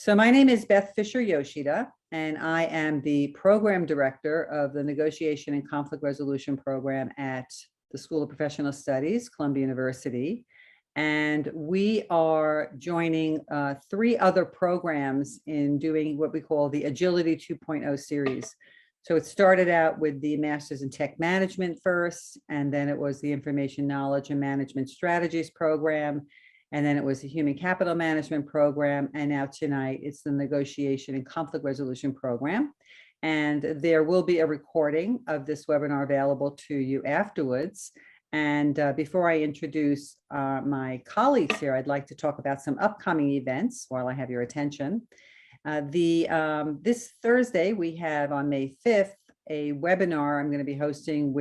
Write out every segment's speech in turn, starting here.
So my name is Beth Fisher-Yoshida, and I am the program director of the Negotiation and Conflict Resolution program at the School of Professional Studies, Columbia University. And we are joining three other programs in doing what we call the Agility 2.0 series. So it started out with the Masters in Tech Management first, and then it was the Information Knowledge and Management Strategies program, and then it was the Human Capital Management program, and now tonight it's the Negotiation and Conflict Resolution program. And there will be a recording of this webinar available to you afterwards. And before I introduce my colleagues here, I'd like to talk about some upcoming events while I have your attention. This Thursday, we have on May 5th, a webinar I'm going to be hosting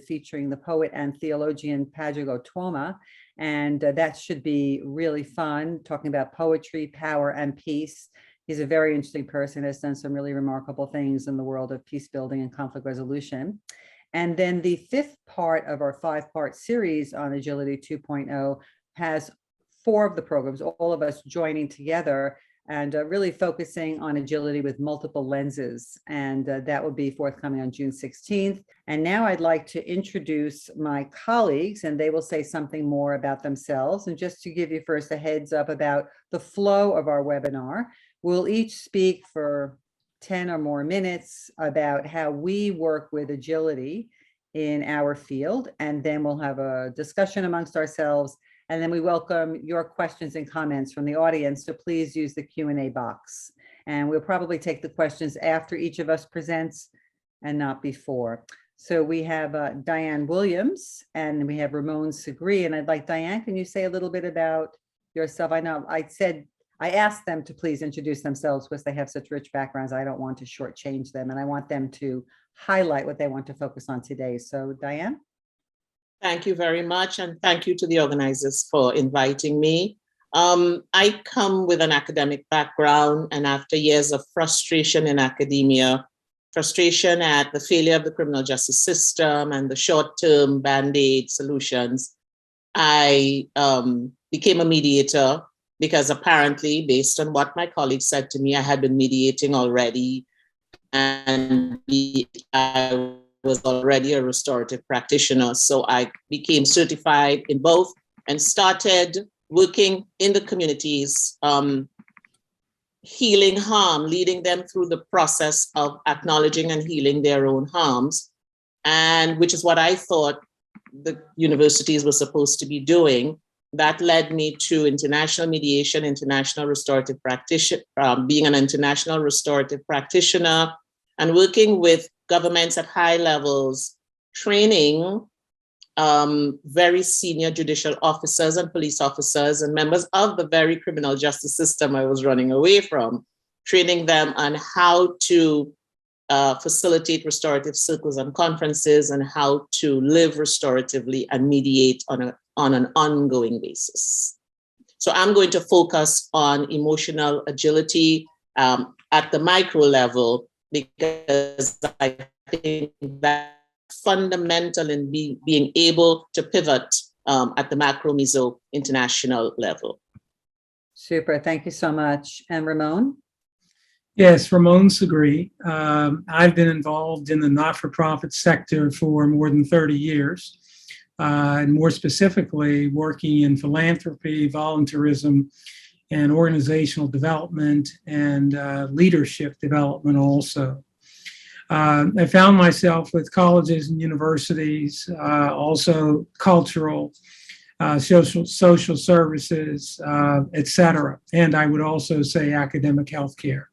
featuring the poet and theologian Padraig Tuoma. And that should be really fun, talking about poetry, power, and peace. He's a very interesting person, has done some really remarkable things in the world of peace building and conflict resolution. And then the fifth part of our five-part series on Agility 2.0 has four of the programs, all of us joining together and really focusing on agility with multiple lenses. And that will be forthcoming on June 16th. And now I'd like to introduce my colleagues, and they will say something more about themselves. And just to give you first a heads up about the flow of our webinar, we'll each speak for 10 or more minutes about how we work with agility in our field. And then we'll have a discussion amongst ourselves. And then we welcome your questions and comments from the audience. So please use the Q&A box. And we'll probably take the questions after each of us presents and not before. So we have Dianne Williams and we have Ramone Segree. And I'd like, Dianne, can you say a little bit about yourself? I know I asked them to please introduce themselves because they have such rich backgrounds. I don't want to shortchange them, and I want them to highlight what they want to focus on today. So Dianne? Thank you very much, and thank you to the organizers for inviting me. I come with an academic background, and after years of frustration in academia, frustration at the failure of the criminal justice system and the short-term band-aid solutions, I became a mediator because apparently, based on what my colleagues said to me, I had been mediating already, and I was already a restorative practitioner. So I became certified in both and started working in the communities, healing harm, leading them through the process of acknowledging and healing their own harms, and which is what I thought the universities were supposed to be doing. That led me to international mediation, international restorative practitioner, being an international restorative practitioner, and working with governments at high levels, training very senior judicial officers and police officers and members of the very criminal justice system I was running away from, training them on how to facilitate restorative circles and conferences and how to live restoratively and mediate on an ongoing basis. So I'm going to focus on emotional agility at the micro level, because I think that's fundamental in being able to pivot at the macro, meso, international level. Super, thank you so much. And Ramone? Yes, Ramone Segree. I've been involved in the not-for-profit sector for more than 30 years, and more specifically working in philanthropy, volunteerism, and organizational development and leadership development also. I found myself with colleges and universities, also cultural, social services, et cetera. And I would also say academic healthcare.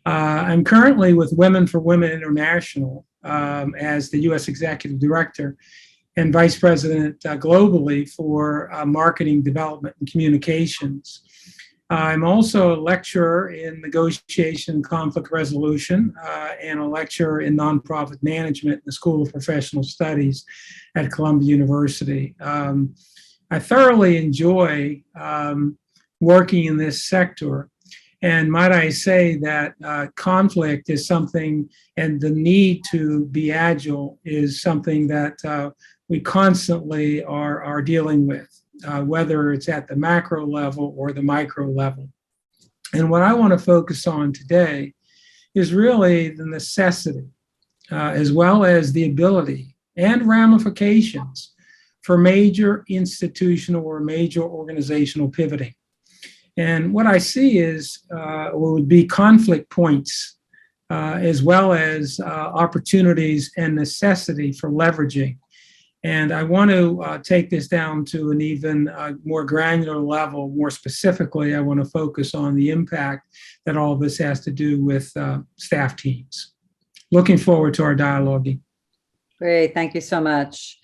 I'm currently with Women for Women International as the U.S. Executive Director and Vice President globally for marketing, development, and communications. I'm also a lecturer in negotiation and conflict resolution and a lecturer in nonprofit management in the School of Professional Studies at Columbia University. I thoroughly enjoy working in this sector. And might I say that conflict is something, and the need to be agile is something that we constantly are dealing with. Whether it's at the macro level or the micro level. And what I want to focus on today is really the necessity, as well as the ability and ramifications for major institutional or major organizational pivoting. And what I see is would be conflict points, as well as opportunities and necessity for leveraging. And I want to take this down to an even more granular level. More specifically, I want to focus on the impact that all of this has to do with staff teams. Looking forward to our dialoguing. Great, thank you so much.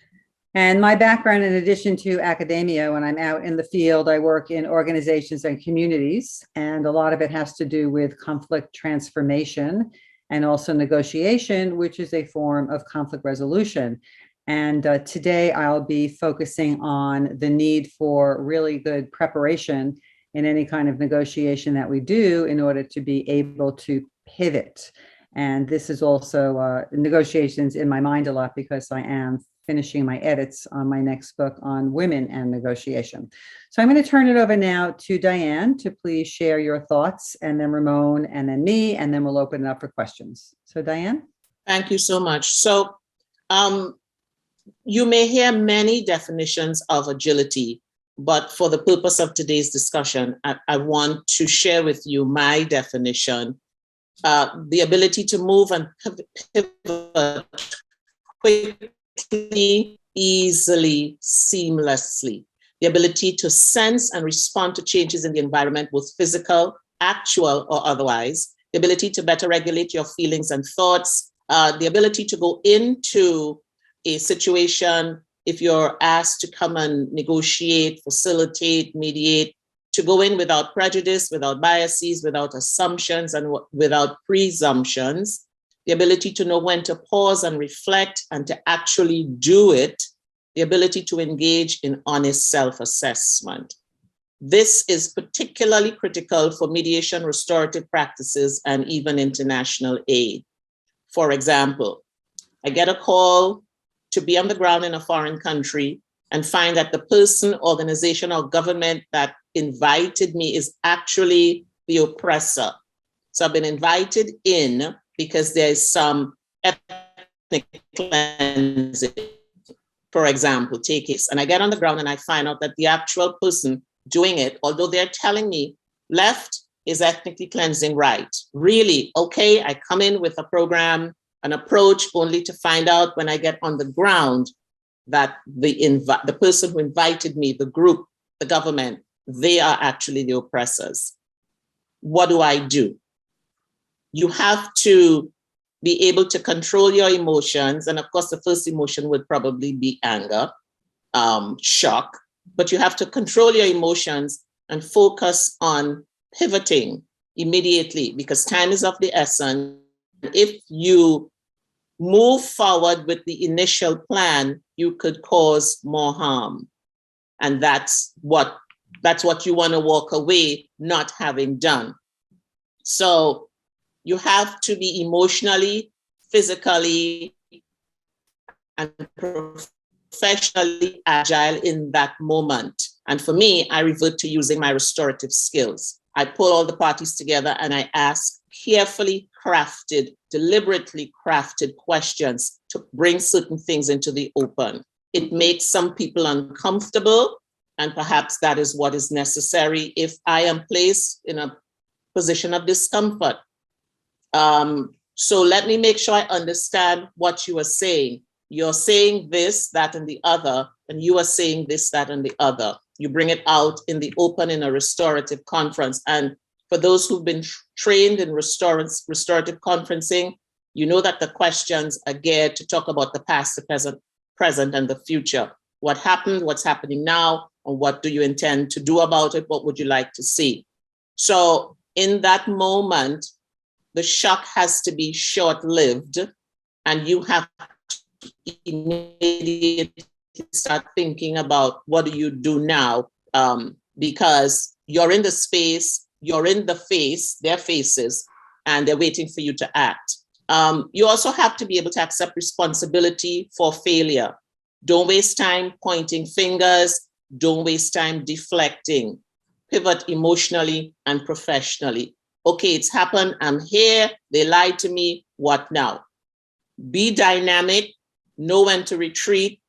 And my background, in addition to academia, when I'm out in the field, I work in organizations and communities, and a lot of it has to do with conflict transformation and also negotiation, which is a form of conflict resolution. And today I'll be focusing on the need for really good preparation in any kind of negotiation that we do in order to be able to pivot. And this is also negotiations in my mind a lot, because I am finishing my edits on my next book on women and negotiation. So I'm going to turn it over now to Dianne to please share your thoughts, and then Ramone, and then me, and then we'll open it up for questions. So Dianne? Thank you so much. So you may hear many definitions of agility, but for the purpose of today's discussion, I want to share with you my definition. The ability to move and pivot quickly, easily, seamlessly. The ability to sense and respond to changes in the environment, both physical, actual, or otherwise. The ability to better regulate your feelings and thoughts. The ability to go into a situation, if you're asked to come and negotiate, facilitate, mediate, to go in without prejudice, without biases, without assumptions, and without presumptions. The ability to know when to pause and reflect and to actually do it. The ability to engage in honest self-assessment. This is particularly critical for mediation, restorative practices, and even international aid. For example, I get a call to be on the ground in a foreign country and find that the person, organization, or government that invited me is actually the oppressor. So I've been invited in because there's some ethnic cleansing, for example, take it. And I get on the ground and I find out that the actual person doing it, although they're telling me left is ethnically cleansing right. Really, okay, I come in with a program, an approach, only to find out when I get on the ground that the person who invited me, the group, the government, they are actually the oppressors. What do? You have to be able to control your emotions. And of course, the first emotion would probably be anger, shock, but you have to control your emotions and focus on pivoting immediately, because time is of the essence. If you move forward with the initial plan, you could cause more harm. And that's what you want to walk away not having done. So you have to be emotionally, physically, and professionally agile in that moment. And for me, I revert to using my restorative skills. I pull all the parties together and I ask carefully crafted, deliberately crafted questions to bring certain things into the open. It makes some people uncomfortable, and perhaps that is what is necessary if I am placed in a position of discomfort. So let me make sure I understand what you are saying. You're saying this, that, and the other, and you are saying this, that, and the other. You bring it out in the open in a restorative conference. And for those who've been trained in restorative conferencing, you know that the questions are geared to talk about the past, the present, and the future. What happened, what's happening now, and what do you intend to do about it? What would you like to see? So in that moment, the shock has to be short-lived, and you have to immediately start thinking about what do you do now, because you're in the space, you're in the face, their faces, and they're waiting for you to act. You also have to be able to accept responsibility for failure. Don't waste time pointing fingers. Don't waste time deflecting. pivot emotionally and professionally. Okay, it's happened. I'm here. They lied to me. What now? Be dynamic, know when to retreat,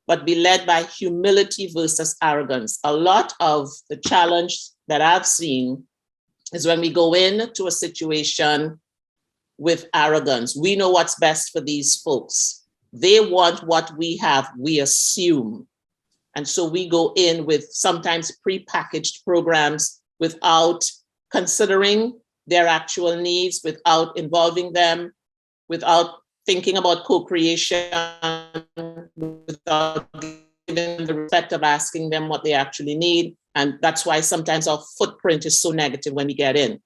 but be led by humility versus arrogance. A lot of the challenge that I've seen is when we go into a situation with arrogance. We know what's best for these folks. They want what we have, we assume. And so we go in with sometimes prepackaged programs without considering their actual needs, without involving them, without thinking about co-creation, without giving them the respect of asking them what they actually need. And that's why sometimes our footprint is so negative when we get in.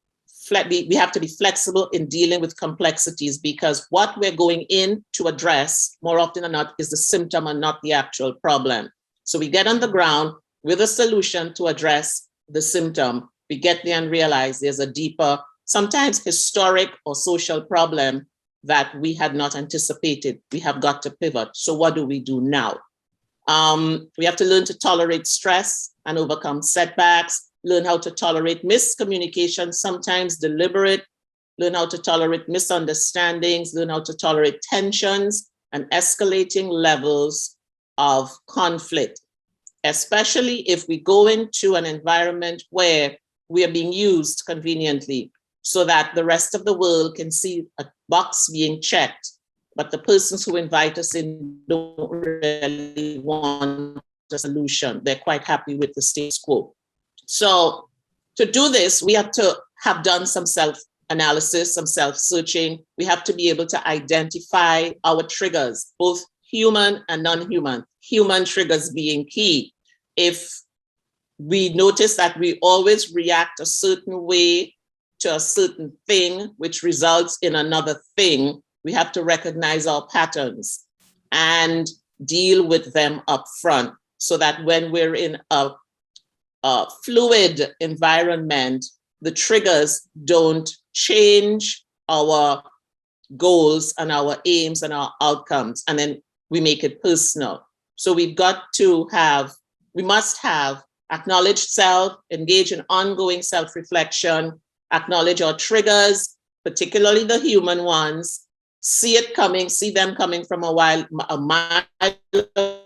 We have to be flexible in dealing with complexities, because what we're going in to address more often than not is the symptom and not the actual problem. So we get on the ground with a solution to address the symptom. We get there and realize there's a deeper, sometimes historic or social problem that we had not anticipated. We have got to pivot. So what do we do now? We have to learn to tolerate stress and overcome setbacks, learn how to tolerate miscommunication, sometimes deliberate, learn how to tolerate misunderstandings, learn how to tolerate tensions and escalating levels of conflict, especially if we go into an environment where we are being used conveniently so that the rest of the world can see a box being checked, but the persons who invite us in don't really want a solution. They're quite happy with the status quo. So to do this, we have to have done some self-analysis, some self-searching. We have to be able to identify our triggers, both human and non-human, human triggers being key. If we notice that we always react a certain way to a certain thing, which results in another thing, we have to recognize our patterns and deal with them up front, so that when we're in a fluid environment, the triggers don't change our goals and our aims and our outcomes, and then we make it personal. So we must have acknowledged self, engage in ongoing self-reflection, acknowledge our triggers, particularly the human ones, see it coming, see them coming from a mile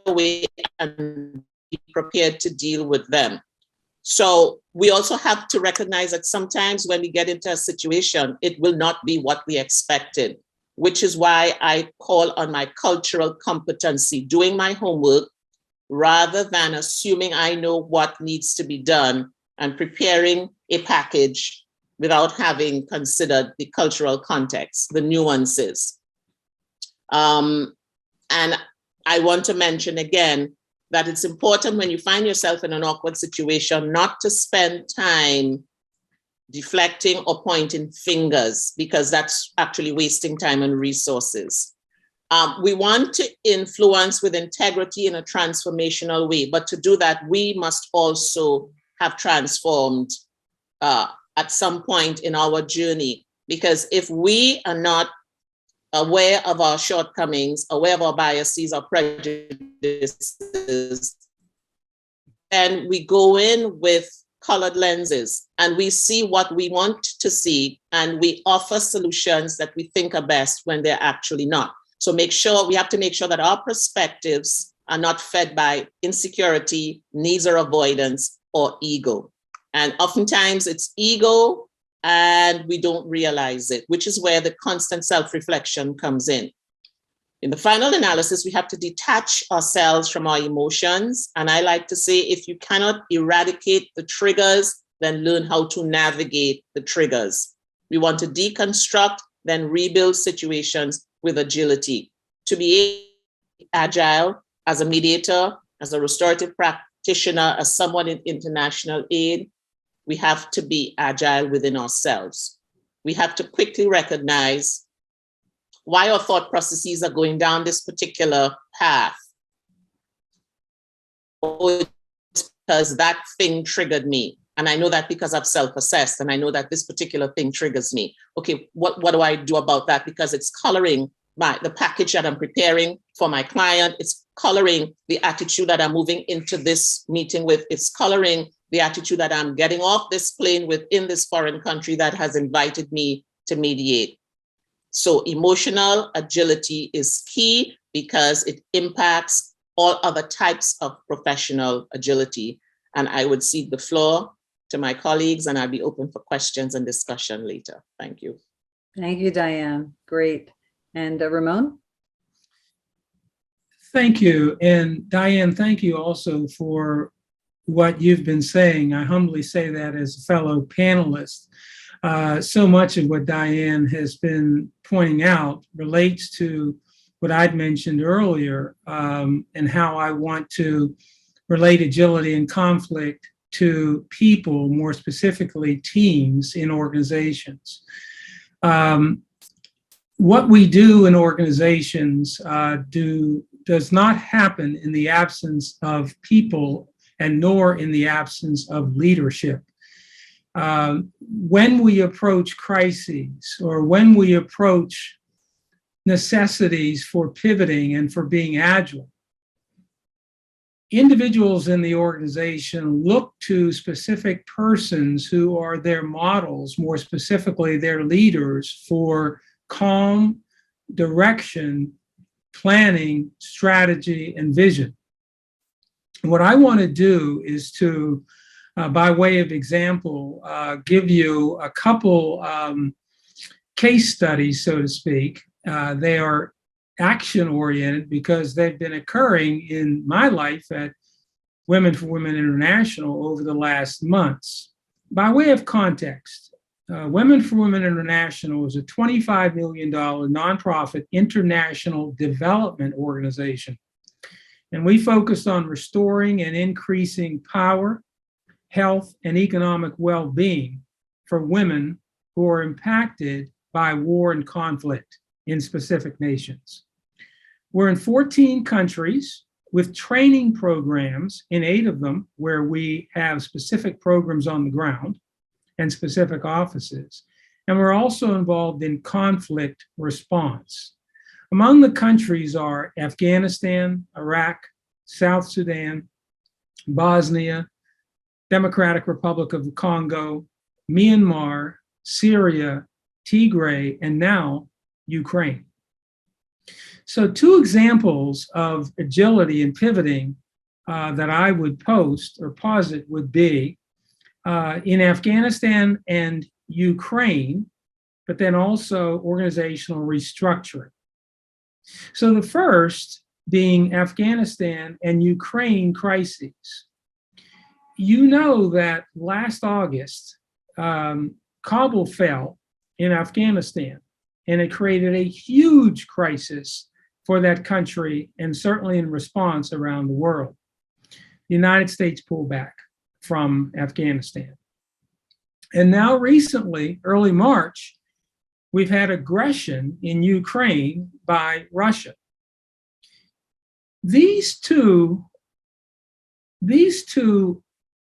away, and be prepared to deal with them. So we also have to recognize that sometimes when we get into a situation, it will not be what we expected, which is why I call on my cultural competency, doing my homework rather than assuming I know what needs to be done and preparing a package without having considered the cultural context, the nuances. And I want to mention again that it's important when you find yourself in an awkward situation not to spend time deflecting or pointing fingers, because that's actually wasting time and resources. We want to influence with integrity in a transformational way, but to do that, we must also have transformed at some point in our journey, because if we are not aware of our shortcomings, aware of our biases, our prejudices, and we go in with colored lenses and we see what we want to see, and we offer solutions that we think are best when they're actually not. So we have to make sure that our perspectives are not fed by insecurity, needs or avoidance, or ego. And oftentimes it's ego and we don't realize it, which is where the constant self-reflection comes in. In the final analysis, we have to detach ourselves from our emotions. And I like to say, if you cannot eradicate the triggers, then learn how to navigate the triggers. We want to deconstruct, then rebuild situations with agility. To be agile as a mediator, as a restorative practitioner, as someone in international aid, we have to be agile within ourselves. We have to quickly recognize why our thought processes are going down this particular path. Oh, it's because that thing triggered me. And I know that because I've self-assessed, and I know that this particular thing triggers me. Okay, what do I do about that? Because it's coloring the package that I'm preparing for my client. It's coloring the attitude that I'm moving into this meeting with. It's coloring the attitude that I'm getting off this plane within this foreign country that has invited me to mediate. So emotional agility is key because it impacts all other types of professional agility. And I would cede the floor to my colleagues, and I'll be open for questions and discussion later. Thank you. Thank you, Dianne. Great. And Ramone? Thank you. And Dianne, thank you also for what you've been saying. I humbly say that as a fellow panelist. So much of what Dianne has been pointing out relates to what I'd mentioned earlier, and how I want to relate agility and conflict to people, more specifically teams in organizations. What we do in organizations does not happen in the absence of people, and nor in the absence of leadership. When we approach crises, or when we approach necessities for pivoting and for being agile, individuals in the organization look to specific persons who are their models, more specifically their leaders, for calm direction, planning, strategy, and vision. What I want to do is to, by way of example, give you a couple case studies, so to speak. They are action-oriented because they've been occurring in my life at Women for Women International over the last months. By way of context, Women for Women International is a $25 million nonprofit international development organization. And we focus on restoring and increasing power, health, and economic well-being for women who are impacted by war and conflict in specific nations. We're in 14 countries with training programs in 8 of them where we have specific programs on the ground and specific offices. And we're also involved in conflict response. Among the countries are Afghanistan, Iraq, South Sudan, Bosnia, Democratic Republic of the Congo, Myanmar, Syria, Tigray, and now Ukraine. So 2 examples of agility and pivoting that I would post or posit would be in Afghanistan and Ukraine, but then also organizational restructuring. So the first being Afghanistan and Ukraine crises. You know that last August, Kabul fell in Afghanistan, and it created a huge crisis for that country, and certainly in response around the world. The United States pulled back from Afghanistan. And now recently, early March, we've had aggression in Ukraine by Russia. These two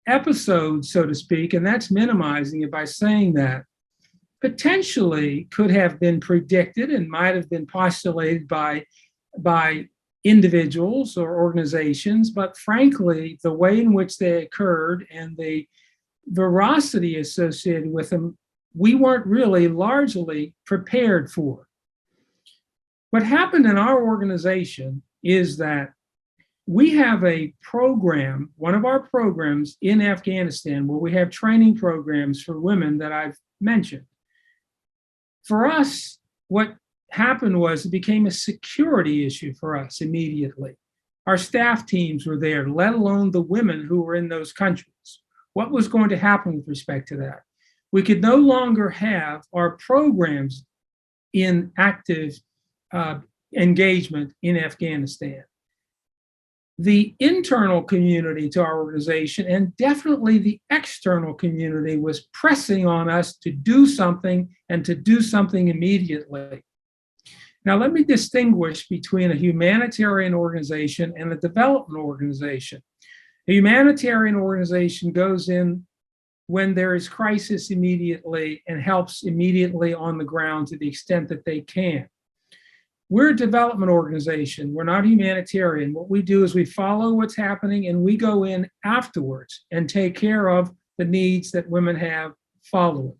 episodes, so to speak, and that's minimizing it by saying that, potentially could have been predicted and might have been postulated by individuals or organizations, but frankly, the way in which they occurred and the veracity associated with them, we weren't really largely prepared for. What happened in our organization is that we have a program, one of our programs in Afghanistan, where we have training programs for women that I've mentioned. For us, what happened was it became a security issue for us immediately. Our staff teams were there, let alone the women who were in those countries. What was going to happen with respect to that? We could no longer have our programs in active engagement in Afghanistan. The internal community to our organization, and definitely the external community, was pressing on us to do something, and to do something immediately. Now, let me distinguish between a humanitarian organization and a development organization. A humanitarian organization goes in when there is crisis immediately and helps immediately on the ground to the extent that they can. we're a development organization. We're not humanitarian. What we do is we follow what's happening and we go in afterwards and take care of the needs that women have following,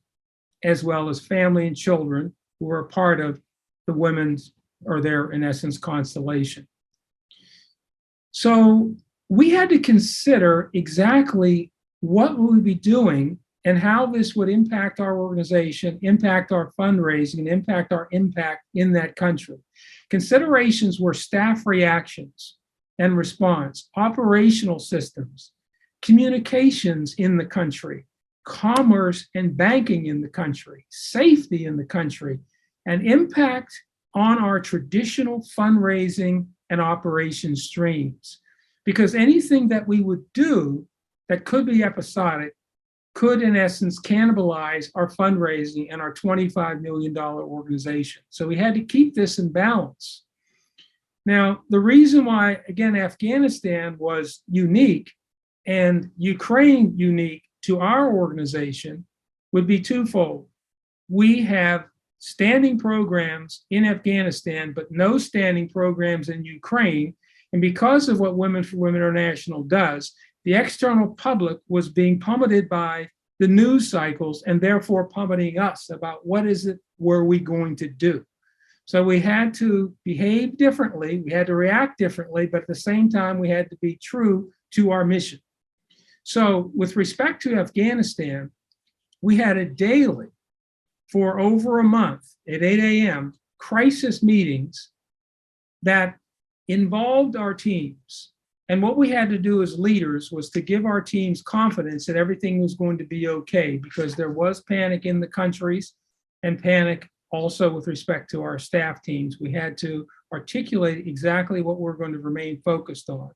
as well as family and children who are part of the women's, or their, in essence, constellation. So we had to consider exactly what we would be doing and how this would impact our organization, impact our fundraising, and impact our impact in that country. Considerations were staff reactions and response, operational systems, communications in the country, commerce and banking in the country, safety in the country, and impact on our traditional fundraising and operation streams. Because anything that we would do that could be episodic could, in essence, cannibalize our fundraising and our $25 million organization. So we had to keep this in balance. Now, the reason why, again, Afghanistan was unique and Ukraine unique to our organization would be twofold. We have standing programs in Afghanistan, but no standing programs in Ukraine. And because of what Women for Women International does, the external public was being pummeled by the news cycles and therefore pummeling us about what is it were we going to do. So we had to behave differently, we had to react differently, but at the same time, we had to be true to our mission. So with respect to Afghanistan, we had a daily, for over a month at 8 a.m., crisis meetings that involved our teams. And what we had to do as leaders was to give our teams confidence that everything was going to be okay, because there was panic in the countries and panic also with respect to our staff teams. We had to articulate exactly what we're going to remain focused on.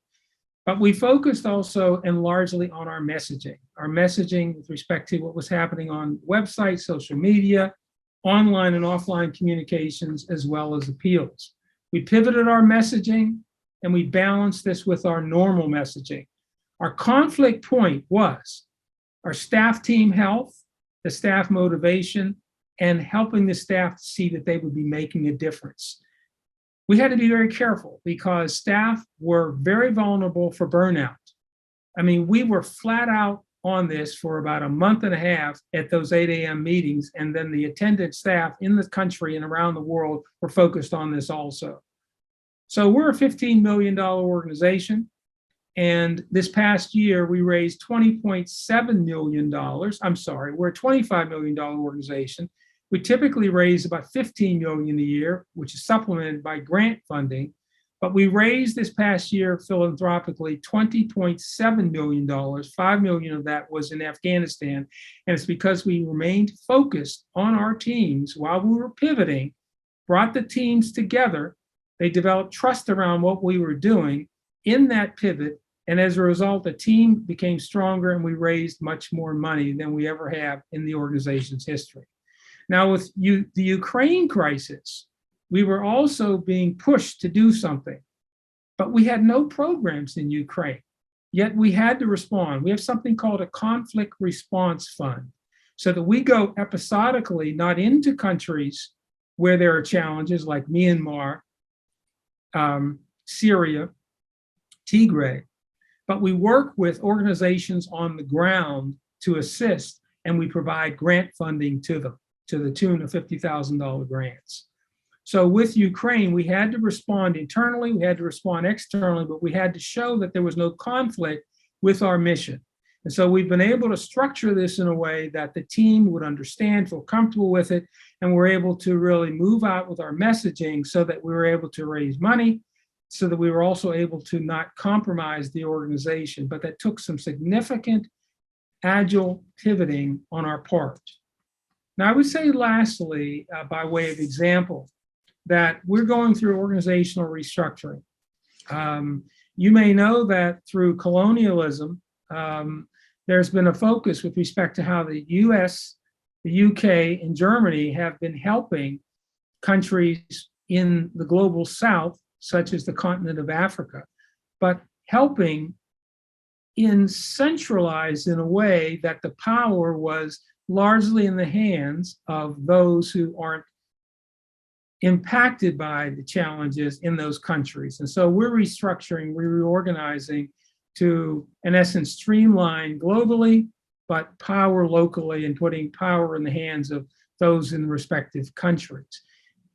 But we focused also and largely on our messaging with respect to what was happening on websites, social media, online and offline communications, as well as appeals. We pivoted our messaging and we balanced this with our normal messaging. Our conflict point was our staff team health, the staff motivation, and helping the staff to see that they would be making a difference. We had to be very careful because staff were very vulnerable for burnout. I mean, we were flat out on this for about a month and a half at those 8 a.m. meetings, and then the attendant staff in the country and around the world were focused on this also. So we're a $15 million organization, and this past year we raised $20.7 million. I'm sorry, we're a $25 million organization. We typically raise about $15 million a year, which is supplemented by grant funding. But we raised this past year philanthropically $20.7 million. $5 million of that was in Afghanistan. And it's because we remained focused on our teams while we were pivoting, brought the teams together. They developed trust around what we were doing in that pivot. And as a result, the team became stronger and we raised much more money than we ever have in the organization's history. Now, with the Ukraine crisis, we were also being pushed to do something, but we had no programs in Ukraine, yet we had to respond. We have something called a conflict response fund, so that we go episodically, not into countries where there are challenges like Myanmar, Syria, Tigray, but we work with organizations on the ground to assist, and we provide grant funding to them, to the tune of $50,000 grants. So with Ukraine, we had to respond internally, we had to respond externally, but we had to show that there was no conflict with our mission. And so we've been able to structure this in a way that the team would understand, feel comfortable with it, and we're able to really move out with our messaging so that we were able to raise money, so that we were also able to not compromise the organization, but that took some significant agile pivoting on our part. Now, I would say lastly, by way of example, that we're going through organizational restructuring. You may know that through colonialism, there's been a focus with respect to how the US, the UK, and Germany have been helping countries in the global South, such as the continent of Africa, but helping centralized in a way that the power was largely in the hands of those who aren't impacted by the challenges in those countries. And so we're restructuring, we're reorganizing to, in essence, streamline globally, but power locally and putting power in the hands of those in the respective countries.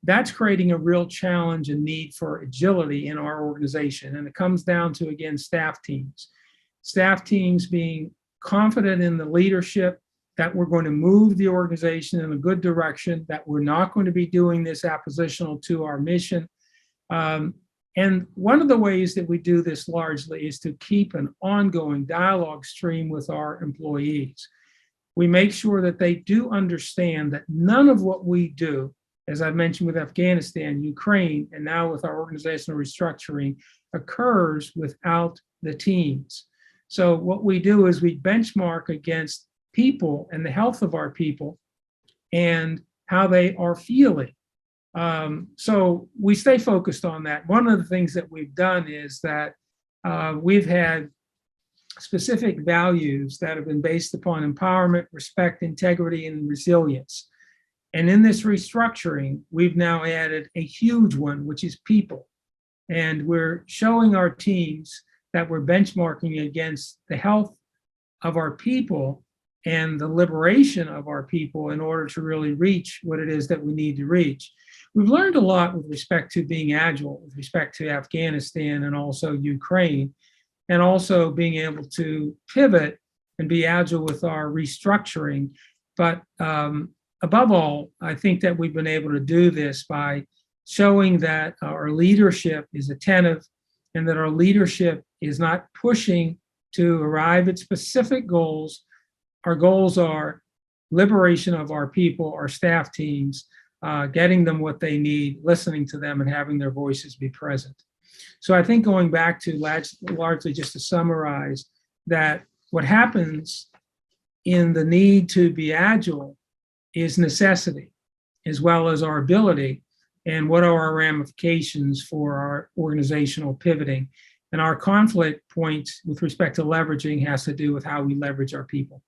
That's creating a real challenge and need for agility in our organization. And it comes down to, again, staff teams. Staff teams being confident in the leadership that we're going to move the organization in a good direction, that we're not going to be doing this oppositional to our mission. And one of the ways that we do this largely is to keep an ongoing dialogue stream with our employees. We make sure that they do understand that none of what we do, as I mentioned with Afghanistan, Ukraine, and now with our organizational restructuring, occurs without the teams. So what we do is we benchmark against people and the health of our people and how they are feeling. So we stay focused on that. One of the things that we've done is that we've had specific values that have been based upon empowerment, respect, integrity, and resilience. And in this restructuring, we've now added a huge one, which is people. And we're showing our teams that we're benchmarking against the health of our people and the liberation of our people in order to really reach what it is that we need to reach. We've learned a lot with respect to being agile, with respect to Afghanistan and also Ukraine, and also being able to pivot and be agile with our restructuring. But above all, I think that we've been able to do this by showing that our leadership is attentive and that our leadership is not pushing to arrive at specific goals. Our goals are liberation of our people, our staff teams, getting them what they need, listening to them, and having their voices be present. So I think going back to largely just to summarize that what happens in the need to be agile is necessity, as well as our ability, and what are our ramifications for our organizational pivoting. And our conflict point with respect to leveraging has to do with how we leverage our people.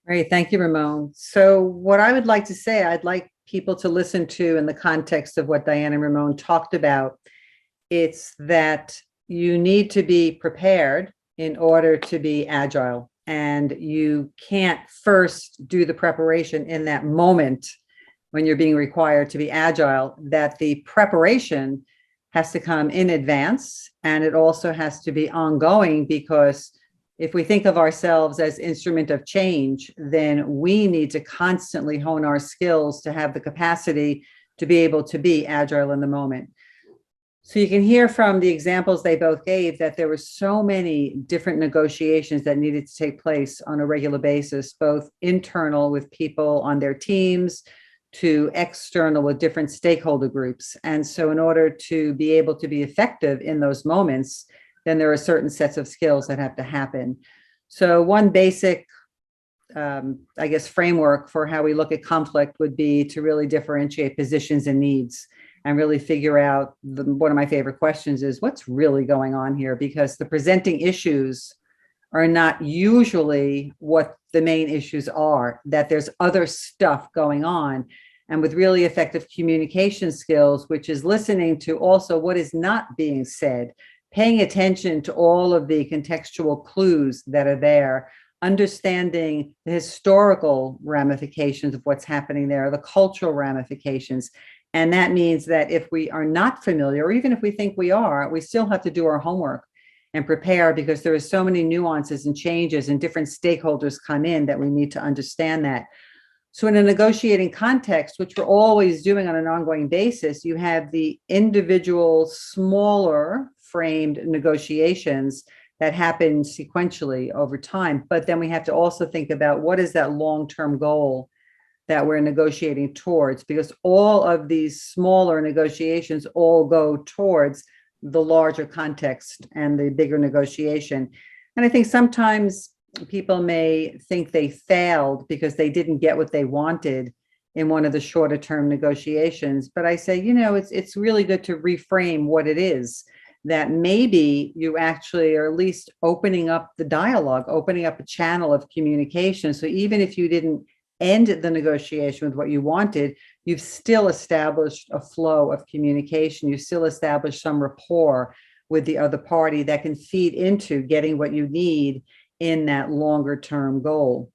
Great, thank you, Ramone. So what I would like to say, I'd like people to listen to in the context of what Dianne and Ramone talked about. It's that you need to be prepared in order to be agile. And you can't first do the preparation in that moment when you're being required to be agile, that the preparation has to come in advance, and it also has to be ongoing, because if we think of ourselves as instrument of change, then we need to constantly hone our skills to have the capacity to be able to be agile in the moment. So you can hear from the examples they both gave that there were so many different negotiations that needed to take place on a regular basis, both internal with people on their teams to external with different stakeholder groups. And so in order to be able to be effective in those moments, then there are certain sets of skills that have to happen. So one basic, I guess, framework for how we look at conflict would be to really differentiate positions and needs and really figure out, one of my favorite questions is, what's really going on here? Because the presenting issues are not usually what the main issues are, that there's other stuff going on. And with really effective communication skills, which is listening to also what is not being said, paying attention to all of the contextual clues that are there, understanding the historical ramifications of what's happening there, the cultural ramifications. And that means that if we are not familiar, or even if we think we are, we still have to do our homework and prepare, because there are so many nuances and changes and different stakeholders come in that we need to understand that. So in a negotiating context, which we're always doing on an ongoing basis, you have the individual smaller framed negotiations that happen sequentially over time. But then we have to also think about what is that long-term goal that we're negotiating towards, because all of these smaller negotiations all go towards the larger context and the bigger negotiation. And I think sometimes people may think they failed because they didn't get what they wanted in one of the shorter term negotiations. But I say, it's really good to reframe what it is, that maybe you actually are at least opening up the dialogue, opening up a channel of communication. So even if you didn't end the negotiation with what you wanted, you've still established a flow of communication. You still established some rapport with the other party that can feed into getting what you need in that longer term goal.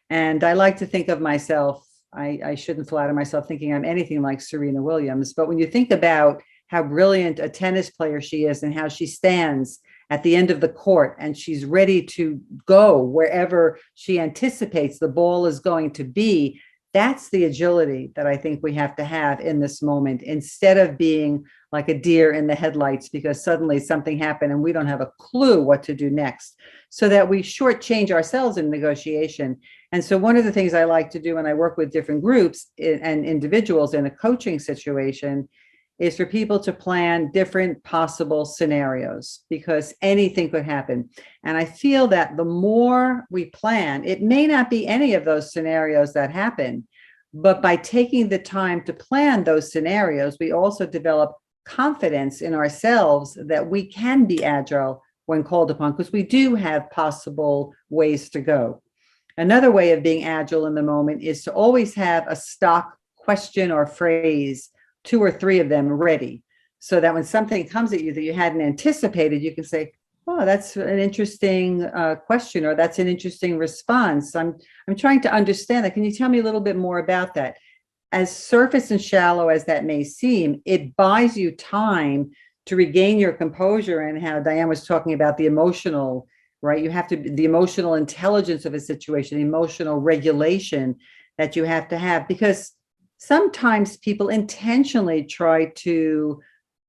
And I like to think of myself, I shouldn't flatter myself thinking I'm anything like Serena Williams, but when you think about how brilliant a tennis player she is and how she stands at the end of the court and she's ready to go wherever she anticipates the ball is going to be, that's the agility that I think we have to have in this moment, instead of being like a deer in the headlights because suddenly something happened and we don't have a clue what to do next, so that we shortchange ourselves in negotiation. And so one of the things I like to do when I work with different groups and individuals in a coaching situation is for people to plan different possible scenarios, because anything could happen. And I feel that the more we plan, it may not be any of those scenarios that happen, but by taking the time to plan those scenarios, we also develop confidence in ourselves that we can be agile when called upon, because we do have possible ways to go. Another way of being agile in the moment is to always have a stock question or phrase, 2 or 3 of them ready, so that when something comes at you that you hadn't anticipated, you can say, oh, that's an interesting question, or that's an interesting response. I'm trying to understand that. Can you tell me a little bit more about that? As surface and shallow as that may seem, it buys you time to regain your composure, and how Dianne was talking about the emotional, right? You have to, the emotional intelligence of a situation, emotional regulation that you have to have, because sometimes people intentionally try to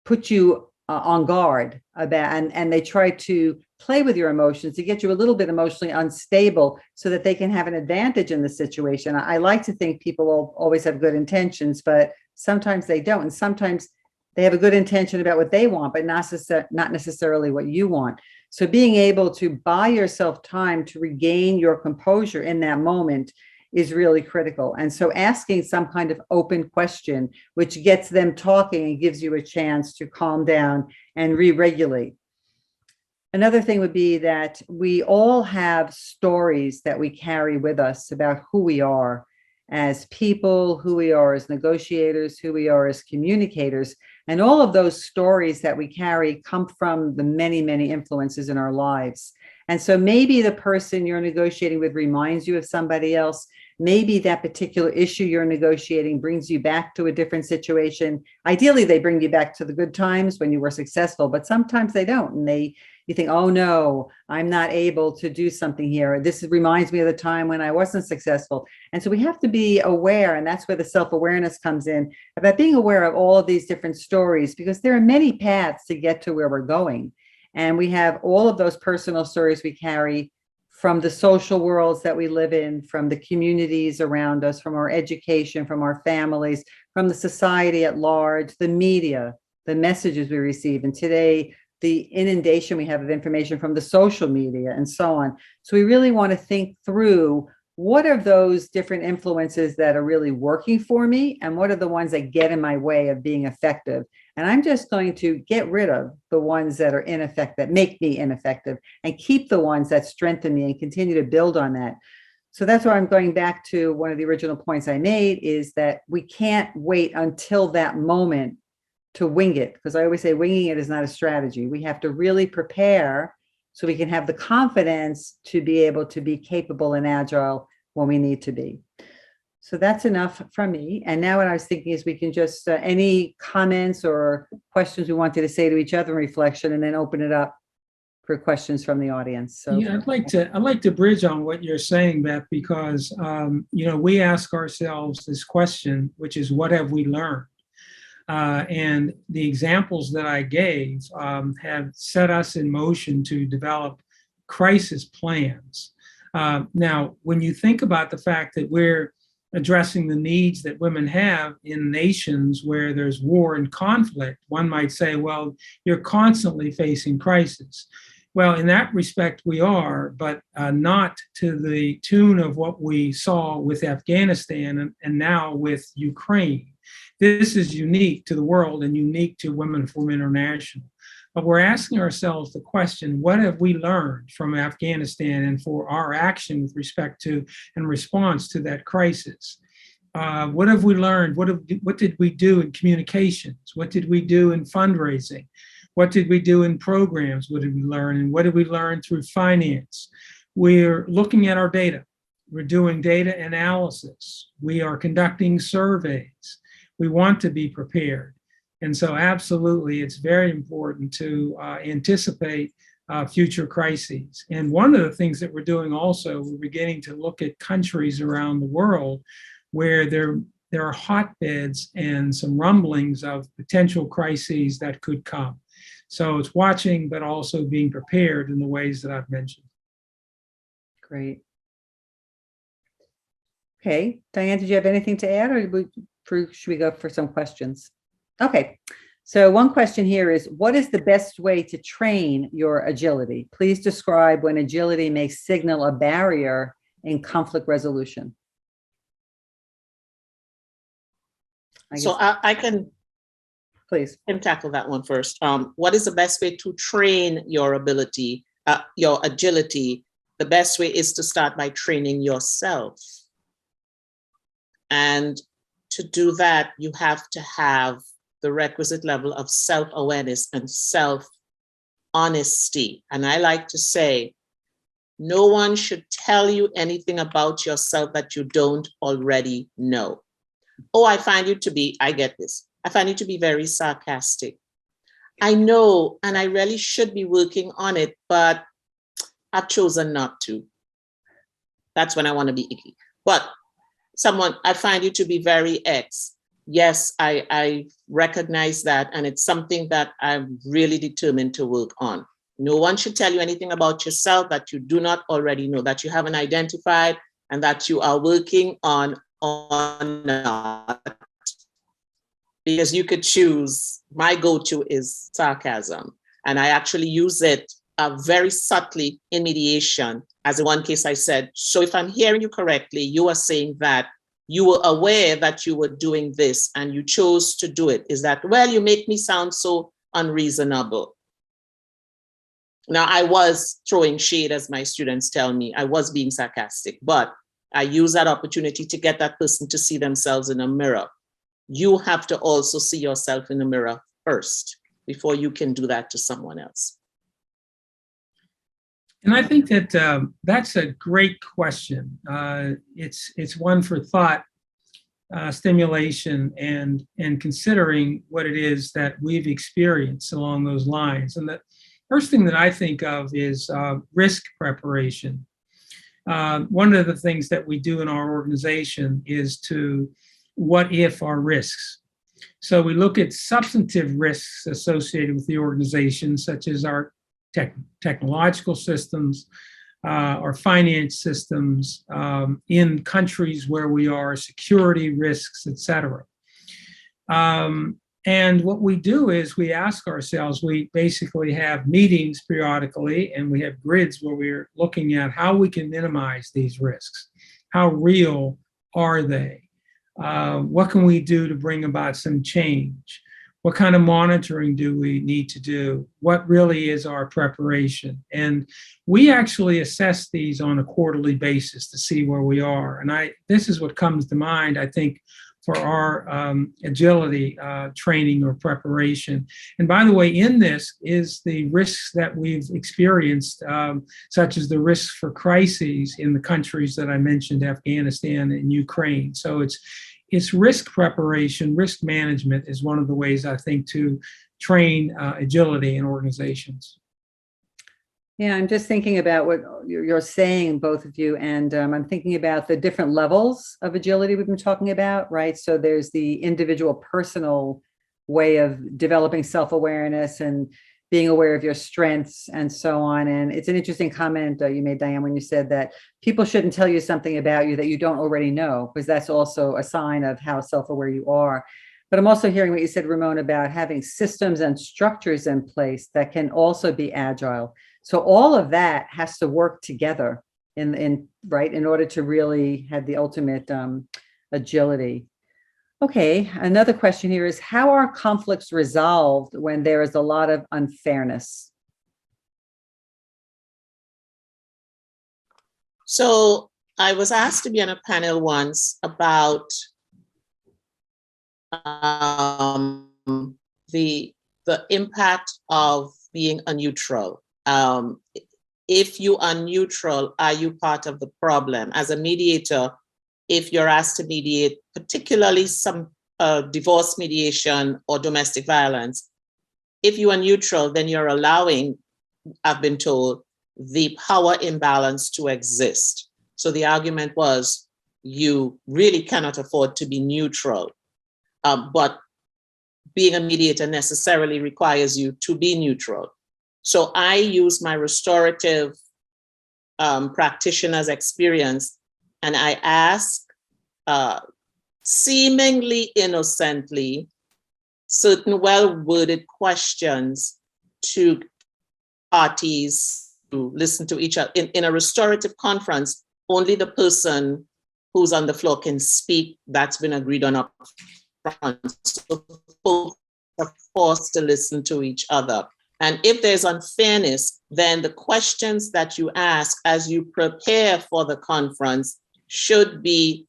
put you on guard about, and they try to play with your emotions to get you a little bit emotionally unstable so that they can have an advantage in the situation. I like to think people always have good intentions, but sometimes they don't. And sometimes they have a good intention about what they want, but not necessarily what you want. So being able to buy yourself time to regain your composure in that moment is really critical. And so asking some kind of open question, which gets them talking and gives you a chance to calm down and re-regulate. Another thing would be that we all have stories that we carry with us about who we are as people, who we are as negotiators, who we are as communicators. And all of those stories that we carry come from the many, many influences in our lives. And so maybe the person you're negotiating with reminds you of somebody else. Maybe that particular issue you're negotiating brings you back to a different situation. Ideally, they bring you back to the good times when you were successful, but sometimes they don't. And you think, oh no, I'm not able to do something here. This reminds me of the time when I wasn't successful. And so we have to be aware, and that's where the self-awareness comes in, about being aware of all of these different stories, because there are many paths to get to where we're going. And we have all of those personal stories we carry from the social worlds that we live in, from the communities around us, from our education, from our families, from the society at large, the media, the messages we receive. And today, the inundation we have of information from the social media and so on. So we really want to think through, what are those different influences that are really working for me, and what are the ones that get in my way of being effective? And I'm just going to get rid of the ones that are ineffective, that make me ineffective, and keep the ones that strengthen me and continue to build on that. So that's why I'm going back to one of the original points I made, is that we can't wait until that moment to wing it, because I always say winging it is not a strategy. We have to really prepare so we can have the confidence to be able to be capable and agile when we need to be. So that's enough from me. And now what I was thinking is we can just, any comments or questions we wanted to say to each other in reflection, and then open it up for questions from the audience. So yeah, I'd like to bridge on what you're saying, Beth, because we ask ourselves this question, which is, what have we learned? And the examples that I gave have set us in motion to develop crisis plans. Now, when you think about the fact that we're addressing the needs that women have in nations where there's war and conflict, one might say, well, you're constantly facing crisis. Well, in that respect, we are, but not to the tune of what we saw with Afghanistan and now with Ukraine. This is unique to the world and unique to Women for Women International. but we're asking ourselves the question, what have we learned from Afghanistan and for our action with respect to and response to that crisis? What have we learned? What did we do in communications? What did we do in fundraising? What did we do in programs? What did we learn? And what did we learn through finance? We're looking at our data. We're doing data analysis. We are conducting surveys. We want to be prepared. And so absolutely, it's very important to anticipate future crises. And one of the things that we're doing also, we're beginning to look at countries around the world where there are hotbeds and some rumblings of potential crises that could come. So it's watching, but also being prepared in the ways that I've mentioned. Great. Okay, Dianne, did you have anything to add, or should we go for some questions? Okay, so one question here is, what is the best way to train your agility? Please describe when agility may signal a barrier in conflict resolution. I can tackle that one first. What is the best way to train your ability, your agility? The best way is to start by training yourself. And to do that, you have to have the requisite level of self-awareness and self-honesty. And I like to say, no one should tell you anything about yourself that you don't already know. Oh, I get this. I find you to be very sarcastic. I know, and I really should be working on it, but I've chosen not to. That's when I want to be icky. But I find you to be very X. Yes, I recognize that, and it's something that I'm really determined to work on. No one should tell you anything about yourself that you do not already know, that you haven't identified, and that you are working on not. Because you could choose, my go-to is sarcasm, and I actually use it very subtly in mediation. As in one case I said, so if I'm hearing you correctly, you are saying that you were aware that you were doing this and you chose to do it. Is that, well, you make me sound so unreasonable. Now, I was throwing shade, as my students tell me. I was being sarcastic, but I use that opportunity to get that person to see themselves in a mirror. You have to also see yourself in the mirror first before you can do that to someone else. And I think that that's a great question. It's one for thought, stimulation, and considering what it is that we've experienced along those lines. And the first thing that I think of is risk preparation. One of the things that we do in our organization is to what if our risks. So we look at substantive risks associated with the organization, such as our technological systems, our finance systems, in countries where we are, security risks, et cetera. And what we do is we ask ourselves, we basically have meetings periodically, and we have grids where we're looking at how we can minimize these risks. How real are they? What can we do to bring about some change? What kind of monitoring do we need to do? What really is our preparation? And we actually assess these on a quarterly basis to see where we are. And this is what comes to mind, I think, for our agility training or preparation. And by the way, in this is the risks that we've experienced, such as the risks for crises in the countries that I mentioned, Afghanistan and Ukraine. So it's risk preparation, risk management is one of the ways I think to train agility in organizations. Yeah, I'm just thinking about what you're saying, both of you, and I'm thinking about the different levels of agility we've been talking about, right? So there's the individual personal way of developing self-awareness and being aware of your strengths and so on. And it's an interesting comment you made, Dianne, when you said that people shouldn't tell you something about you that you don't already know, because that's also a sign of how self-aware you are. But I'm also hearing what you said, Ramone, about having systems and structures in place that can also be agile. So all of that has to work together in order to really have the ultimate agility. Okay, another question here is, how are conflicts resolved when there is a lot of unfairness? So I was asked to be on a panel once about the impact of being a neutral. If you are neutral, are you part of the problem? As a mediator, if you're asked to mediate, particularly some divorce mediation or domestic violence, if you are neutral, then you're allowing, I've been told, the power imbalance to exist. So the argument was, you really cannot afford to be neutral, but being a mediator necessarily requires you to be neutral. So I use my restorative practitioner's experience, and I ask seemingly innocently certain well-worded questions to parties to listen to each other. In a restorative conference, only the person who's on the floor can speak. That's been agreed on up front. So folks are forced to listen to each other. And if there's unfairness, then the questions that you ask as you prepare for the conference should be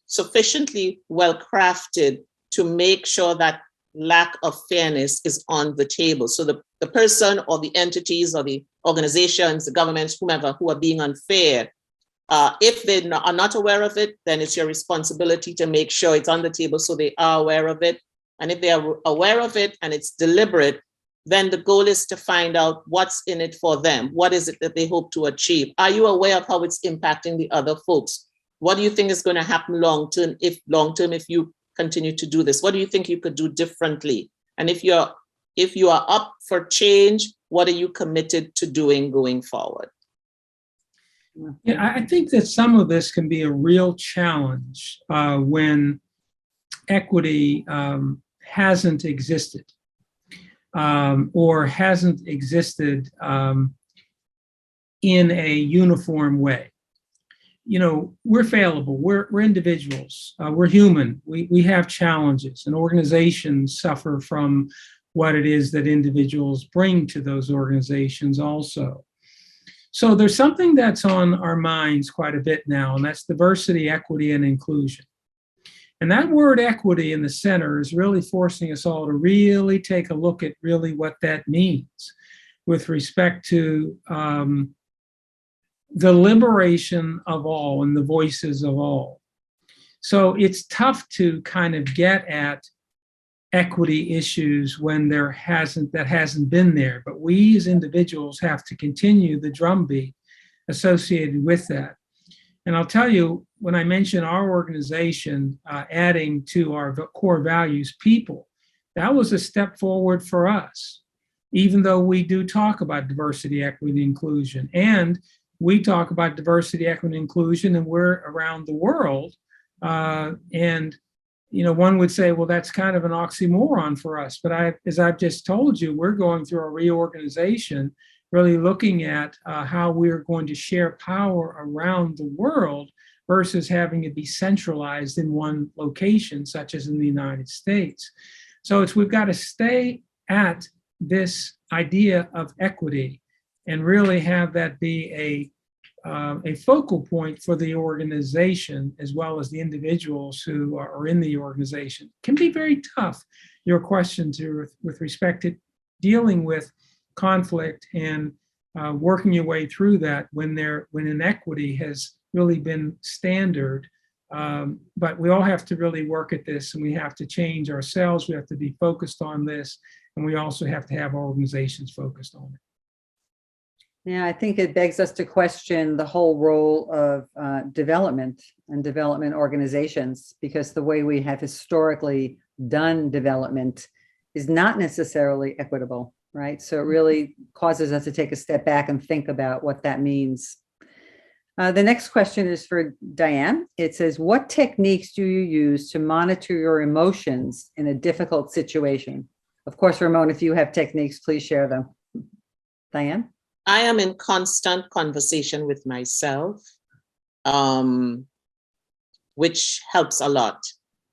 sufficiently well crafted to make sure that lack of fairness is on the table. So the person or the entities or the organizations, the governments, whomever, who are being unfair, if they are not aware of it, then it's your responsibility to make sure it's on the table so they are aware of it. And if they are aware of it and it's deliberate, then the goal is to find out what's in it for them. What is it that they hope to achieve? Are you aware of how it's impacting the other folks? What do you think is going to happen long-term if you continue to do this? What do you think you could do differently? And if you are up for change, what are you committed to doing going forward? Yeah, I think that some of this can be a real challenge when equity hasn't existed or hasn't existed in a uniform way. You know, we're fallible, we're individuals, we're human, we have challenges, and organizations suffer from what it is that individuals bring to those organizations also. So there's something that's on our minds quite a bit now, and that's diversity, equity, and inclusion. And that word equity in the center is really forcing us all to really take a look at really what that means with respect to the liberation of all and the voices of all. So it's tough to kind of get at equity issues when that hasn't been there. But we as individuals have to continue the drumbeat associated with that. And I'll tell you, when I mention our organization adding to our core values, people, that was a step forward for us, even though we do talk about diversity, equity, and inclusion. And we talk about diversity, equity, and inclusion, and we're around the world. And you know, one would say, well, that's kind of an oxymoron for us. But as I've just told you, we're going through a reorganization, really looking at how we're going to share power around the world versus having it be centralized in one location, such as in the United States. So we've got to stay at this idea of equity and really have that be a focal point for the organization as well as the individuals who are in the organization. It can be very tough, your question with respect to dealing with conflict and working your way through that when inequity has really been standard. But we all have to really work at this, and we have to change ourselves. We have to be focused on this, and we also have to have our organizations focused on it. Yeah, I think it begs us to question the whole role of development and development organizations, because the way we have historically done development is not necessarily equitable, right? So it really causes us to take a step back and think about what that means. The next question is for Dianne. It says, what techniques do you use to monitor your emotions in a difficult situation? Of course, Ramone, if you have techniques, please share them. Dianne? I am in constant conversation with myself, which helps a lot.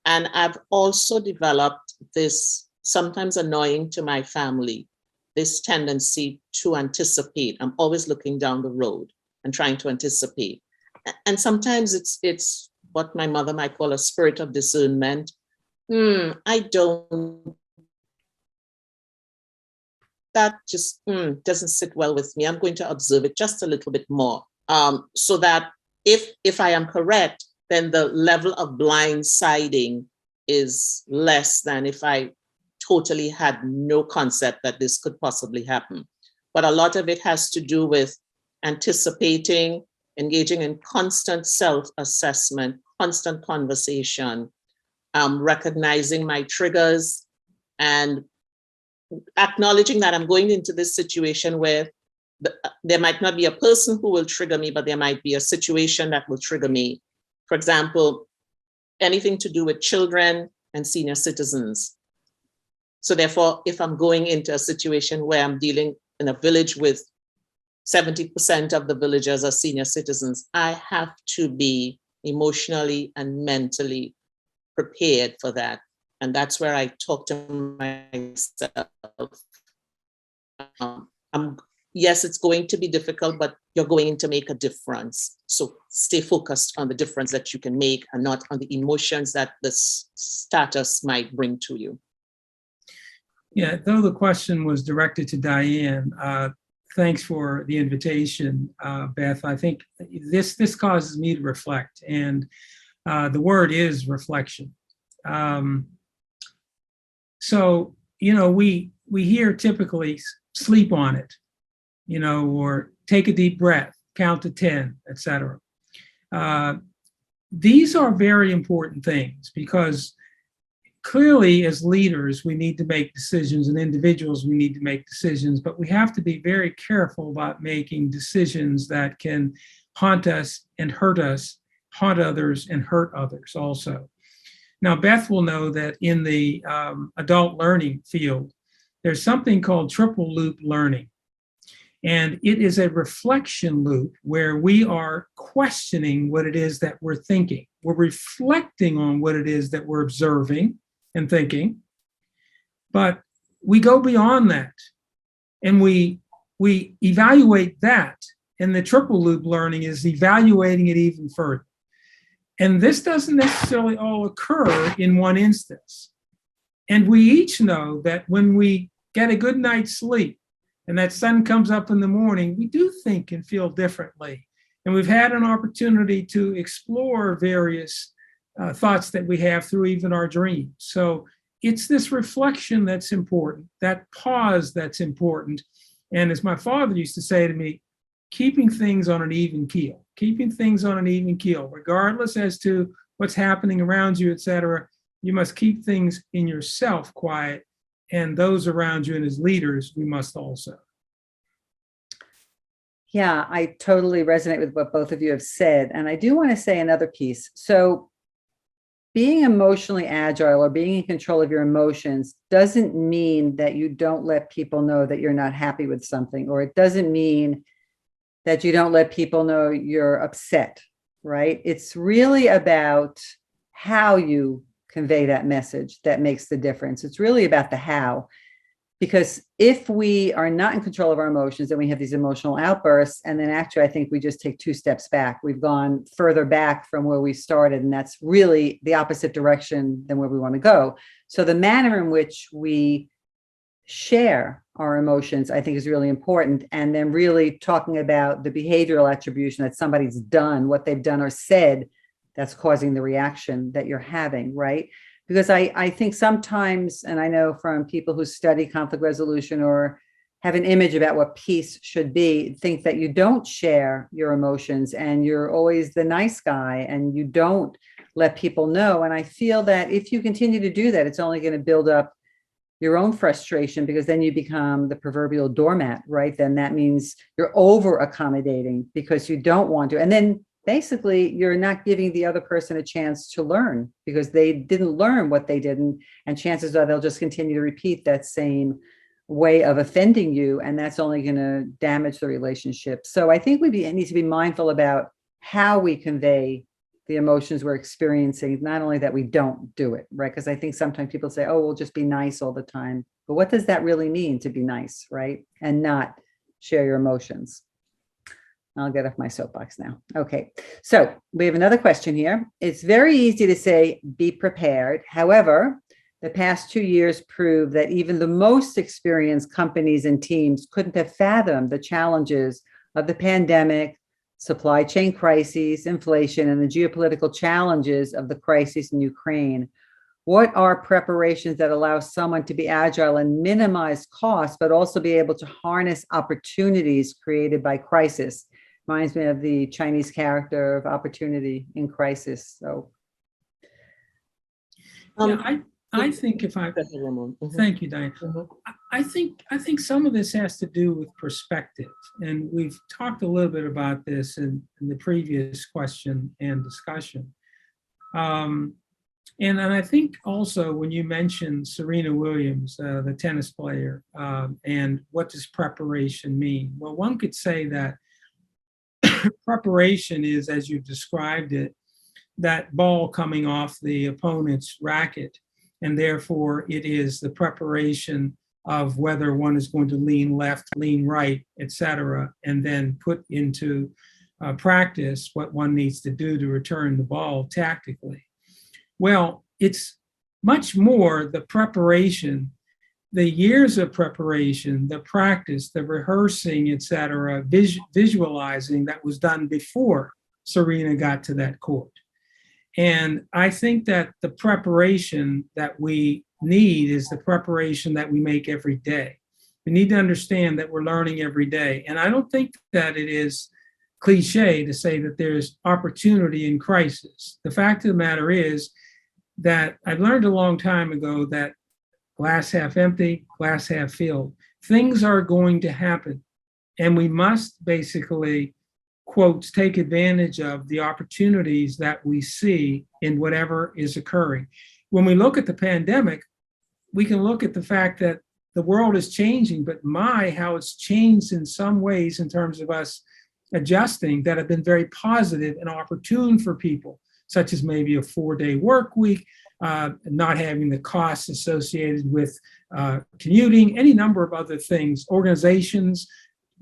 And I've also developed this, sometimes annoying to my family, this tendency to anticipate. I'm always looking down the road and trying to anticipate. And sometimes it's what my mother might call a spirit of discernment. I don't, that just doesn't sit well with me. I'm going to observe it just a little bit more, so that if I am correct, then the level of blindsiding is less than if I totally had no concept that this could possibly happen. But a lot of it has to do with anticipating, engaging in constant self-assessment, constant conversation, recognizing my triggers, and acknowledging that I'm going into this situation where there might not be a person who will trigger me, but there might be a situation that will trigger me. For example, anything to do with children and senior citizens. So therefore, if I'm going into a situation where I'm dealing in a village with 70% of the villagers are senior citizens, I have to be emotionally and mentally prepared for that. And that's where I talk to myself. Yes, it's going to be difficult, but you're going to make a difference. So stay focused on the difference that you can make and not on the emotions that the status might bring to you. Yeah, though the question was directed to Dianne, thanks for the invitation, Beth. I think this causes me to reflect, and the word is reflection. So, we hear typically sleep on it, or take a deep breath, count to 10, etc. These are very important things because clearly as leaders, we need to make decisions, and individuals, we need to make decisions, but we have to be very careful about making decisions that can haunt us and hurt us, haunt others and hurt others also. Now, Beth will know that in the adult learning field, there's something called triple loop learning. And it is a reflection loop where we are questioning what it is that we're thinking. We're reflecting on what it is that we're observing and thinking. But we go beyond that and we evaluate that. And the triple loop learning is evaluating it even further. And this doesn't necessarily all occur in one instance. And we each know that when we get a good night's sleep and that sun comes up in the morning, we do think and feel differently. And we've had an opportunity to explore various thoughts that we have through even our dreams. So it's this reflection that's important, that pause that's important. And as my father used to say to me, keeping things on an even keel, regardless as to what's happening around you, et cetera. You must keep things in yourself quiet, and those around you and as leaders, we must also. Yeah, I totally resonate with what both of you have said. And I do want to say another piece. So being emotionally agile or being in control of your emotions doesn't mean that you don't let people know that you're not happy with something, or it doesn't mean that you don't let people know you're upset, right? It's really about how you convey that message that makes the difference. It's really about the how. Because if we are not in control of our emotions and we have these emotional outbursts, and then actually I think we just take 2 steps back. We've gone further back from where we started, and that's really the opposite direction than where we want to go. So the manner in which we share our emotions, I think, is really important. And then really talking about the behavioral attribution that somebody's done, what they've done or said, that's causing the reaction that you're having, right? Because I think sometimes, and I know from people who study conflict resolution or have an image about what peace should be, think that you don't share your emotions and you're always the nice guy and you don't let people know. And I feel that if you continue to do that, it's only going to build up your own frustration, because then you become the proverbial doormat, right? Then that means you're over accommodating because you don't want to. And then basically you're not giving the other person a chance to learn because they didn't learn what they didn't. And chances are they'll just continue to repeat that same way of offending you. And that's only going to damage the relationship. So I think we need to be mindful about how we convey the emotions we're experiencing, not only that we don't do it, right? Because I think sometimes people say, oh, we'll just be nice all the time. But what does that really mean to be nice, right? And not share your emotions. I'll get off my soapbox now. Okay, so we have another question here. It's very easy to say, be prepared. However, the past 2 years prove that even the most experienced companies and teams couldn't have fathomed the challenges of the pandemic, supply chain crises, inflation, and the geopolitical challenges of the crisis in Ukraine. What are preparations that allow someone to be agile and minimize costs, but also be able to harness opportunities created by crisis? Reminds me of the Chinese character of opportunity in crisis. So, yeah, I think if I thank you, Diane. I think some of this has to do with perspective, and we've talked a little bit about this in the previous question and discussion. And I think also when you mentioned Serena Williams, the tennis player, and what does preparation mean? Well, one could say that preparation is, as you described it, that ball coming off the opponent's racket, and therefore it is the preparation of whether one is going to lean left, lean right, etc., and then put into practice what one needs to do to return the ball tactically. Well, it's much more the preparation, the years of preparation, the practice, the rehearsing, etc., visualizing that was done before Serena got to that court. And I think that the preparation that we need is the preparation that we make every day. We need to understand that we're learning every day. And I don't think that it is cliche to say that there's opportunity in crisis. The fact of the matter is that I've learned a long time ago that glass half empty, glass half filled. Things are going to happen. And we must basically, quotes, take advantage of the opportunities that we see in whatever is occurring. When we look at the pandemic, we can look at the fact that the world is changing, but how it's changed in some ways in terms of us adjusting that have been very positive and opportune for people, such as maybe a 4-day work week, not having the costs associated with commuting, any number of other things, organizations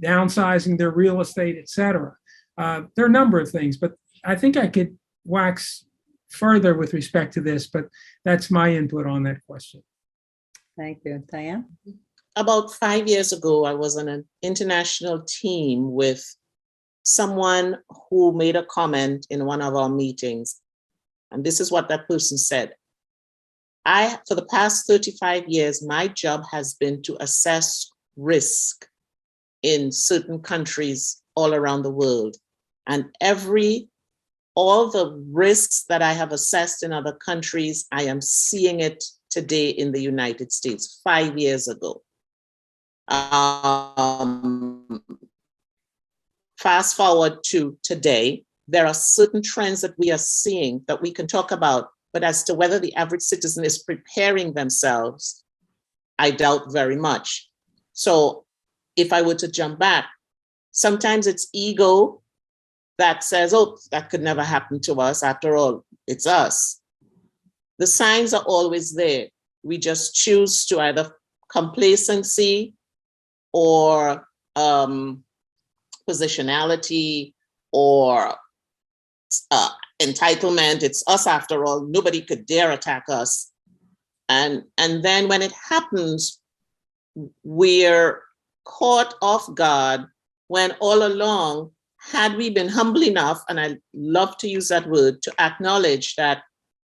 downsizing their real estate, et cetera. There are a number of things, but I think I could wax further with respect to this, but that's my input on that question. thank you. Dianne? About 5 years ago, I was on an international team with someone who made a comment in one of our meetings. And this is what that person said. For the past 35 years, my job has been to assess risk in certain countries all around the world. And all the risks that I have assessed in other countries, I am seeing it today in the United States 5 years ago. Fast forward to today, there are certain trends that we are seeing that we can talk about, but as to whether the average citizen is preparing themselves, I doubt very much. So if I were to jump back, sometimes it's ego that says, oh, that could never happen to us. After all, it's us. The signs are always there. We just choose to either complacency or positionality or entitlement. It's us after all. Nobody could dare attack us. And then when it happens, we're caught off guard when all along, had we been humble enough, and I love to use that word, to acknowledge that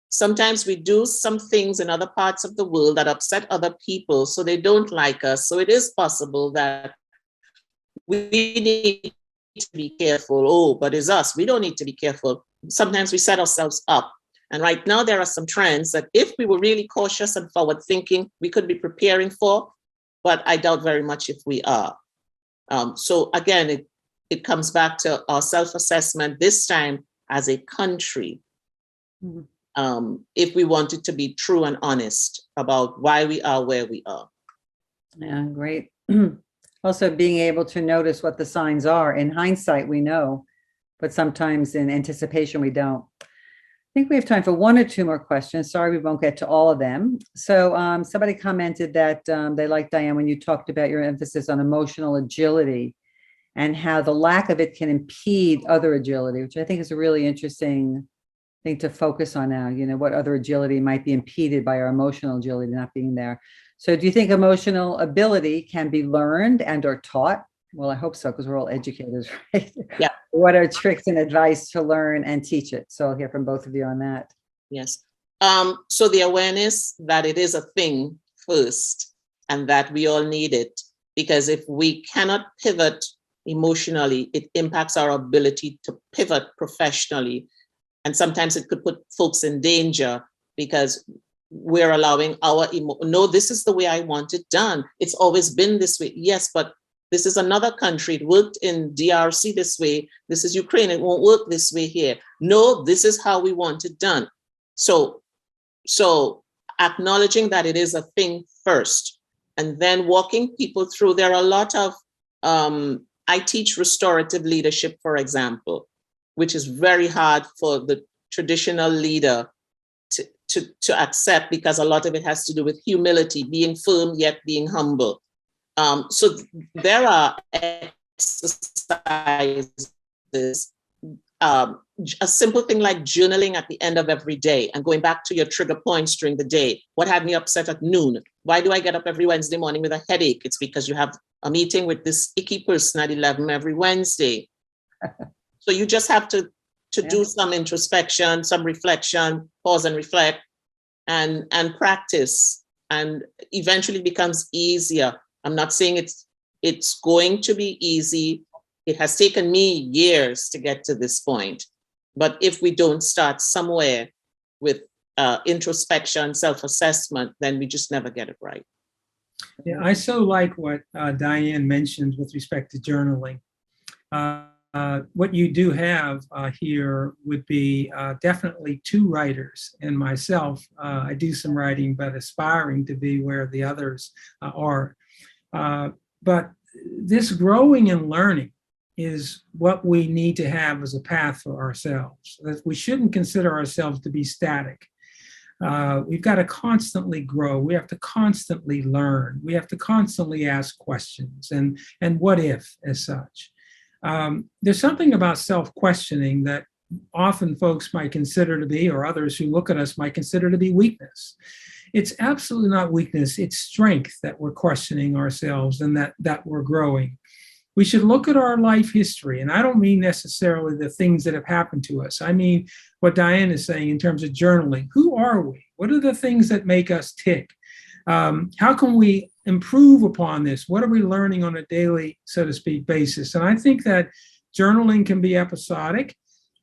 sometimes we do some things in other parts of the world that upset other people, so they don't like us. So it is possible that we need to be careful. Oh, but it's us. We don't need to be careful. Sometimes we set ourselves up. And right now there are some trends that if we were really cautious and forward thinking, we could be preparing for, but I doubt very much if we are. So again, it comes back to our self-assessment, this time as a country. Mm-hmm. If we wanted to be true and honest about why we are where we are. Yeah, great. Also being able to notice what the signs are. In hindsight, we know, but sometimes in anticipation, we don't. think we have time for one or two more questions. Sorry, we won't get to all of them. So somebody commented that they liked, Dianne, when you talked about your emphasis on emotional agility and how the lack of it can impede other agility, which I think is a really interesting thing to focus on now. You know, what other agility might be impeded by our emotional agility not being there. So do you think emotional ability can be learned and or taught? Well, I hope so, because we're all educators, right? Yeah. What are tricks and advice to learn and teach it? So I'll hear from both of you on that. Yes. So the awareness that it is a thing first, and that we all need it, because if we cannot pivot emotionally, it impacts our ability to pivot professionally. And sometimes it could put folks in danger because we're allowing our no, this is the way I want it done. It's always been this way. Yes, but this is another country. It worked in DRC this way. This is Ukraine. It won't work this way here. No, this is how we want it done. So acknowledging that it is a thing first, and then walking people through. There are a lot of, I teach restorative leadership, for example, which is very hard for the traditional leader to accept, because a lot of it has to do with humility, being firm yet being humble. So there are exercises, a simple thing like journaling at the end of every day and going back to your trigger points during the day. What had me upset at noon? Why do I get up every Wednesday morning with a headache? It's because you have a meeting with this icky person at 11 every Wednesday. So you just have to do some introspection, some reflection, pause and reflect, and practice, and eventually becomes easier. I'm not saying it's going to be easy. It has taken me years to get to this point. But if we don't start somewhere with introspection, self-assessment, then we just never get it right. Yeah, I so like what Dianne mentioned with respect to journaling. What you do have here would be definitely two writers and myself. I do some writing, but aspiring to be where the others are. But this growing and learning is what we need to have as a path for ourselves. That we shouldn't consider ourselves to be static. We've got to constantly grow. We have to constantly learn. We have to constantly ask questions and what if as such. There's something about self-questioning that often folks might consider to be, or others who look at us might consider to be, weakness. It's absolutely not weakness. It's strength that we're questioning ourselves and that we're growing. We should look at our life history, and I don't mean necessarily the things that have happened to us. I mean what Dianne is saying in terms of journaling. Who are we? What are the things that make us tick? How can we improve upon this? What are we learning on a daily, so to speak, basis? And I think that journaling can be episodic,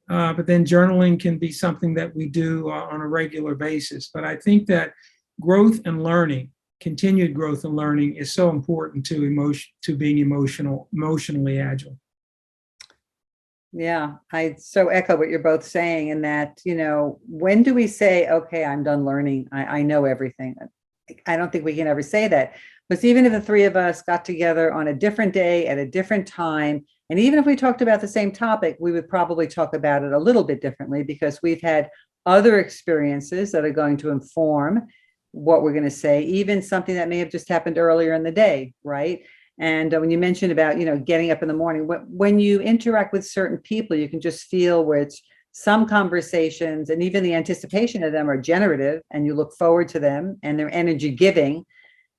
but then journaling can be something that we do on a regular basis. But I think that growth and learning, continued growth and learning, is so important to being emotionally agile. Yeah, I so echo what you're both saying, in that, you know, when do we say, okay, I'm done learning, I know everything? I don't think we can ever say that. But even if the three of us got together on a different day at a different time, and even if we talked about the same topic, we would probably talk about it a little bit differently, because we've had other experiences that are going to inform what we're going to say, even something that may have just happened earlier in the day, right? And when you mentioned about, you know, getting up in the morning, when you interact with certain people, you can just feel where it's some conversations, and even the anticipation of them, are generative and you look forward to them and they're energy giving,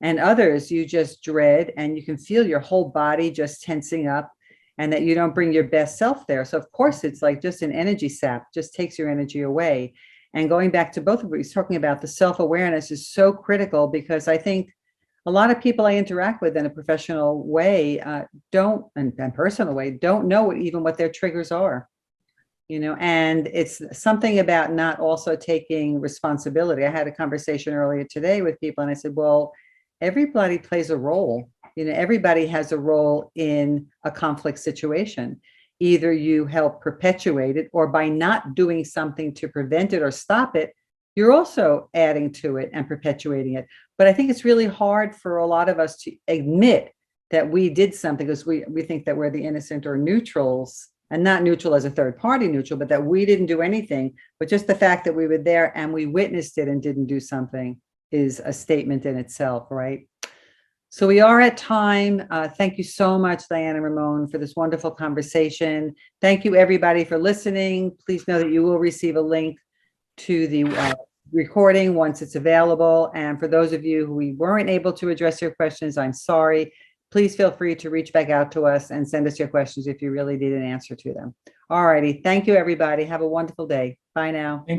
and others you just dread and you can feel your whole body just tensing up, and that you don't bring your best self there. So of course it's like just an energy sap, just takes your energy away. And going back to both of you talking about, the self-awareness is so critical, because I think a lot of people I interact with in a professional way don't, and personal way, don't know even what their triggers are. You know, and it's something about not also taking responsibility. I had a conversation earlier today with people, and I said, well, everybody plays a role. You know, everybody has a role in a conflict situation. Either you help perpetuate it, or by not doing something to prevent it or stop it, you're also adding to it and perpetuating it. But I think it's really hard for a lot of us to admit that we did something, because we think that we're the innocent or neutrals and not neutral as a third party neutral, but that we didn't do anything, but just the fact that we were there and we witnessed it and didn't do something is a statement in itself, right? So we are at time. Thank you so much, Dianne and Ramone, for this wonderful conversation. Thank you, everybody, for listening. Please know that you will receive a link to the recording once it's available. And for those of you who we weren't able to address your questions, I'm sorry. Please feel free to reach back out to us and send us your questions if you really need an answer to them. All righty. Thank you, everybody. Have a wonderful day. Bye now. Thank you.